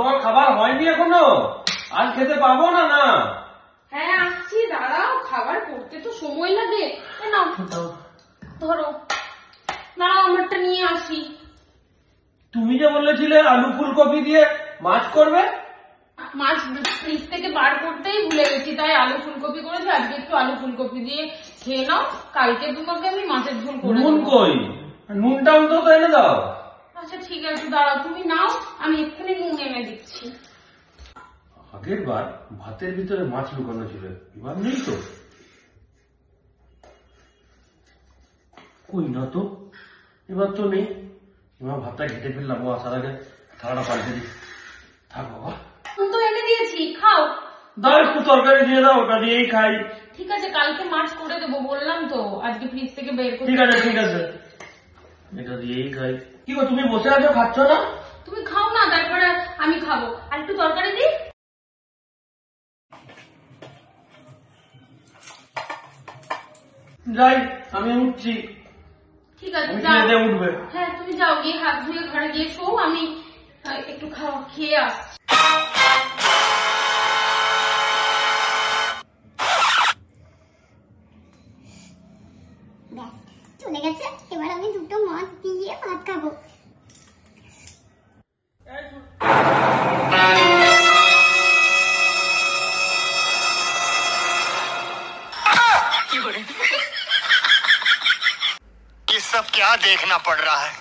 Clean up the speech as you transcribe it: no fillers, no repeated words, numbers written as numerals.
তোমার খাবার হয়নি এখনো? আজ খেতে পাবো না? না হ্যাঁ আসছি, দাঁড়াও, খাবার করতে তো সময় লাগে। নাও ধরো, দাঁড়াও আমারটা নিয়ে আসি। তুমি যে বলেছিলে আলু ফুলকপি দিয়ে মাছ করবে। মাছ ফ্রিজ থেকে বার করতেই ভুলে গেছি, তাই আলু ফুলকপি করেছি। আজকে একটু আলু ফুলকপি দিয়ে খেয়ে নাও, কালকে তোমাকে আমি মাছের ঝোল করে নুন দেবো। কই? নুনটা অন্তত এনে দাও। আচ্ছা ঠিক আছে, দাঁড়াও, তুমি নাও, আমি এক্ষুনি নুন এনে দিচ্ছি। আগের বার ভাতের ভিতরে মাছ লুকানো ছিল, এবার নেই তো। কই না তো, এবার তো নেই। এবার ভাতটা ঘেটে ফেললাম, ও আসার আগে থালাটা পাল্টে দিই। থাক বাবা, নুন তো এনে দিয়েছি, খাও। দাও একটু তরকারি দিয়ে দাও, ওটা দিয়েই খাই। ঠিক আছে, কালকে মাছ করে দেবো বললাম তো, আজকে ফ্রিজ থেকে বের করে। ঠিক আছে ঠিক আছে, এটা দিয়েই খাই। কি গো, তুমি বসে আছো, খাচ্ছ না? তুমি খাও না, তারপরে আমি খাবো। আর একটু তরকারি দিই। যাই, আমি উঠছি। ঠিক আছে তুমি যাও। খেয়ে দিয়ে উঠবে। হ্যাঁ তুমি যাও, গিয়ে হাত ধুয়ে ঘরে গিয়ে শো, আমি একটু খাওয়া খেয়ে আসছি। ব্যাস চলে গেছে, এবার আমি দুটো মাছ দিয়ে ভাত খাবো। ये सब क्या देखना पड़ रहा है।